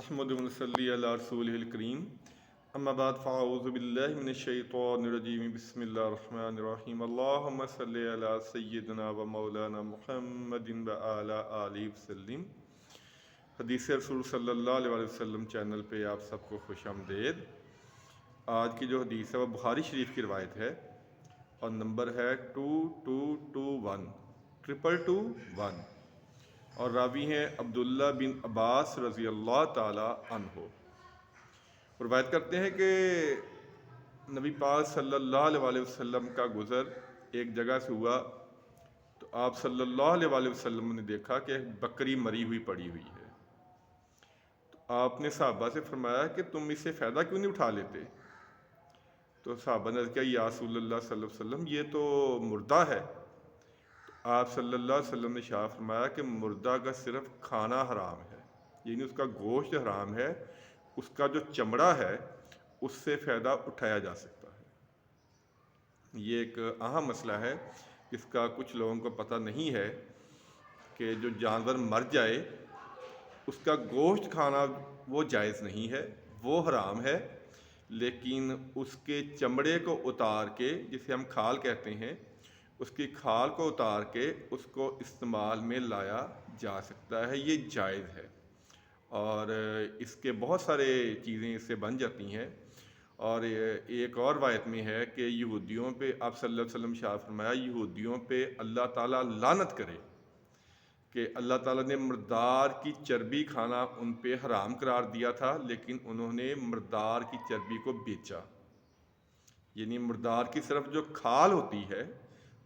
نحمد ونصلی علی رسولہ الکریم اما بعد فاعوذ باللہ من الشیطان الرجیم بسم اللہ الرحمن الرحیم اللہم صلی علی سیدنا و مولانا محمد و علی آلہ وسلم۔ حدیث رسول صلی اللہ علیہ وسلم چینل پہ آپ سب کو خوش آمدید۔ آج کی جو حدیث ہے وہ بخاری شریف کی روایت ہے اور نمبر ہے 2221 222 اور راوی ہیں عبداللہ بن عباس رضی اللہ تعالی عنہ۔ روایت کرتے ہیں کہ نبی پاک صلی اللہ علیہ وسلم کا گزر ایک جگہ سے ہوا تو آپ صلی اللہ علیہ وسلم نے دیکھا کہ ایک بکری مری ہوئی پڑی ہوئی ہے۔ تو آپ نے صحابہ سے فرمایا کہ تم اس سے فائدہ کیوں نہیں اٹھا لیتے؟ تو صحابہ نے کہا یا رسول اللہ صلی اللہ علیہ وسلم یہ تو مردہ ہے۔ آپ صلی اللہ علیہ وسلم نے ارشاد فرمایا کہ مردہ کا صرف کھانا حرام ہے، یعنی اس کا گوشت حرام ہے، اس کا جو چمڑا ہے اس سے فائدہ اٹھایا جا سکتا ہے۔ یہ ایک اہم مسئلہ ہے جس کا کچھ لوگوں کو پتہ نہیں ہے کہ جو جانور مر جائے اس کا گوشت کھانا وہ جائز نہیں ہے، وہ حرام ہے، لیکن اس کے چمڑے کو اتار کے، جسے ہم کھال کہتے ہیں، اس کی کھال کو اتار کے اس کو استعمال میں لایا جا سکتا ہے، یہ جائز ہے۔ اور اس کے بہت سارے چیزیں اس سے بن جاتی ہیں۔ اور ایک اور روایت میں ہے کہ یہودیوں پہ آپ صلی اللہ علیہ وسلم ارشاد فرمایا یہودیوں پہ اللہ تعالیٰ لعنت کرے کہ اللہ تعالیٰ نے مردار کی چربی کھانا ان پہ حرام قرار دیا تھا، لیکن انہوں نے مردار کی چربی کو بیچا۔ یعنی مردار کی صرف جو کھال ہوتی ہے،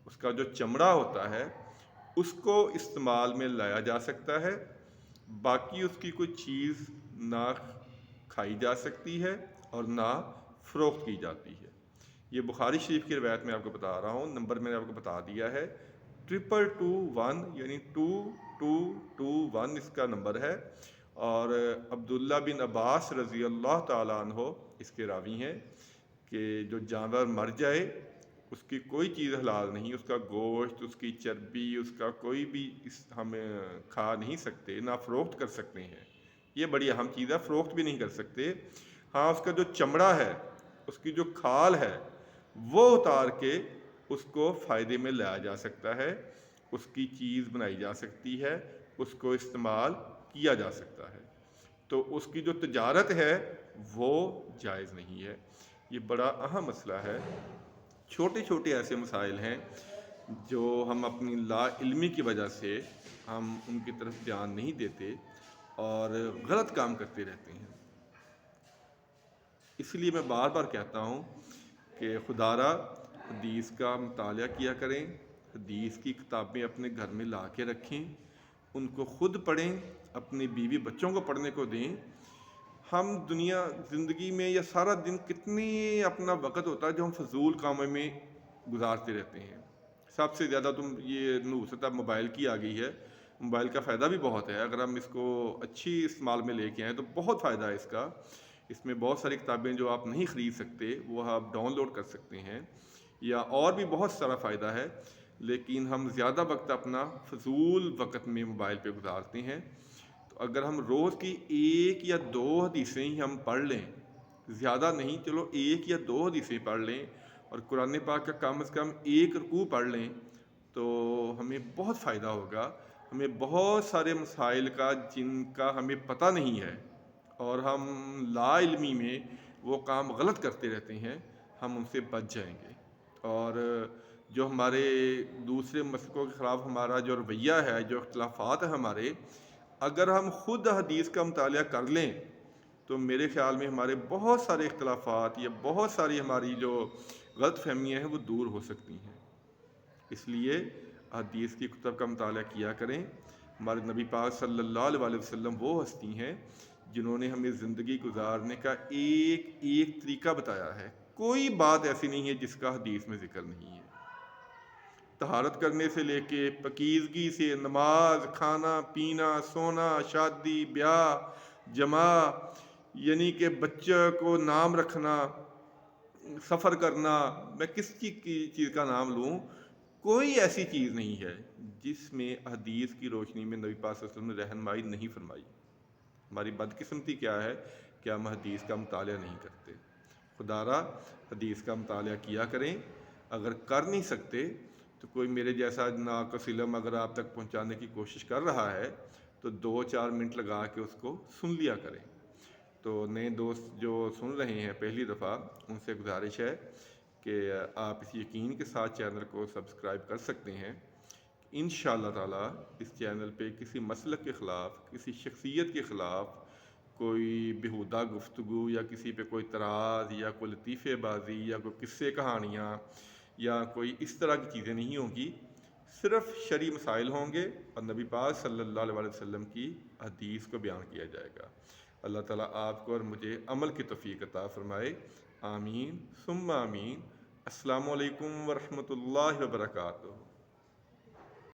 اس کا جو چمڑا ہوتا ہے، اس کو استعمال میں لایا جا سکتا ہے، باقی اس کی کوئی چیز نہ کھائی جا سکتی ہے اور نہ فروخت کی جاتی ہے۔ یہ بخاری شریف کی روایت میں آپ کو بتا رہا ہوں، نمبر میں نے آپ کو بتا دیا ہے 2221 یعنی 2221 اس کا نمبر ہے۔ اور عبداللہ بن عباس رضی اللہ تعالیٰ عنہ اس کے راوی ہیں کہ جو جانور مر جائے اس کی کوئی چیز حلال نہیں، اس کا گوشت، اس کی چربی، اس کا کوئی بھی ہم کھا نہیں سکتے، نہ فروخت کر سکتے ہیں۔ یہ بڑی اہم چیز ہے، فروخت بھی نہیں کر سکتے۔ ہاں اس کا جو چمڑا ہے، اس کی جو کھال ہے، وہ اتار کے اس کو فائدے میں لایا جا سکتا ہے، اس کی چیز بنائی جا سکتی ہے، اس کو استعمال کیا جا سکتا ہے۔ تو اس کی جو تجارت ہے وہ جائز نہیں ہے۔ یہ بڑا اہم مسئلہ ہے۔ چھوٹے چھوٹے ایسے مسائل ہیں جو ہم اپنی لا علمی کی وجہ سے ہم ان کی طرف دھیان نہیں دیتے اور غلط کام کرتے رہتے ہیں۔ اس لیے میں بار بار کہتا ہوں کہ خدا را حدیث کا مطالعہ کیا کریں، حدیث کی کتابیں اپنے گھر میں لا کے رکھیں، ان کو خود پڑھیں، اپنی بیوی بچوں کو پڑھنے کو دیں۔ ہم دنیا زندگی میں یا سارا دن کتنی اپنا وقت ہوتا ہے جو ہم فضول کاموں میں گزارتے رہتے ہیں۔ سب سے زیادہ تم یہ نوسط موبائل کی آ گئی ہے، موبائل کا فائدہ بھی بہت ہے، اگر ہم اس کو اچھی استعمال میں لے کے آئیں تو بہت فائدہ ہے اس کا۔ اس میں بہت ساری کتابیں جو آپ نہیں خرید سکتے وہ آپ ڈاؤن لوڈ کر سکتے ہیں، یا اور بھی بہت سارا فائدہ ہے، لیکن ہم زیادہ وقت اپنا فضول وقت میں موبائل پہ گزارتے ہیں۔ تو اگر ہم روز کی 1 یا 2 حدیثیں ہی ہم پڑھ لیں، زیادہ نہیں، چلو 1 یا 2 حدیثیں پڑھ لیں اور قرآن پاک کا کم از کم 1 رکوع پڑھ لیں تو ہمیں بہت فائدہ ہوگا۔ ہمیں بہت سارے مسائل کا جن کا ہمیں پتہ نہیں ہے اور ہم لا علمی میں وہ کام غلط کرتے رہتے ہیں، ہم ان سے بچ جائیں گے۔ اور جو ہمارے دوسرے مسلکوں کے خلاف ہمارا جو رویہ ہے، جو اختلافات ہیں ہمارے، اگر ہم خود حدیث کا مطالعہ کر لیں تو میرے خیال میں ہمارے بہت سارے اختلافات یا بہت ساری ہماری جو غلط فہمیاں ہیں وہ دور ہو سکتی ہیں۔ اس لیے حدیث کی کتب کا مطالعہ کیا کریں۔ ہمارے نبی پاک صلی اللہ علیہ وسلم وہ ہستی ہیں جنہوں نے ہمیں زندگی گزارنے کا ایک ایک طریقہ بتایا ہے۔ کوئی بات ایسی نہیں ہے جس کا حدیث میں ذکر نہیں ہے۔ طہارت کرنے سے لے کے پاکیزگی سے، نماز، کھانا پینا، سونا، شادی بیاہ، جماع، یعنی کہ بچہ کو نام رکھنا، سفر کرنا، میں کس چیز کا نام لوں، کوئی ایسی چیز نہیں ہے جس میں حدیث کی روشنی میں نبی پاک صلی اللہ علیہ وسلم نے رہنمائی نہیں فرمائی۔ ہماری بدقسمتی کیا ہے کہ ہم حدیث کا مطالعہ نہیں کرتے۔ خدا را حدیث کا مطالعہ کیا کریں، اگر کر نہیں سکتے تو کوئی میرے جیسا ناقص علم اگر آپ تک پہنچانے کی کوشش کر رہا ہے تو 2-4 منٹ لگا کے اس کو سن لیا کریں۔ تو نئے دوست جو سن رہے ہیں پہلی دفعہ، ان سے گزارش ہے کہ آپ اس یقین کے ساتھ چینل کو سبسکرائب کر سکتے ہیں۔ انشاءاللہ تعالیٰ اس چینل پہ کسی مسلک کے خلاف، کسی شخصیت کے خلاف کوئی بیہودہ گفتگو یا کسی پہ کوئی اعتراض یا کوئی لطیفے بازی یا کوئی قصے کہانیاں یا کوئی اس طرح کی چیزیں نہیں ہوں گی، صرف شرعی مسائل ہوں گے اور نبی پاک صلی اللہ علیہ وسلم کی حدیث کو بیان کیا جائے گا۔ اللہ تعالیٰ آپ کو اور مجھے عمل کی توفیق عطا فرمائے، آمین ثم آمین۔ السلام علیکم ورحمۃ اللہ وبرکاتہ۔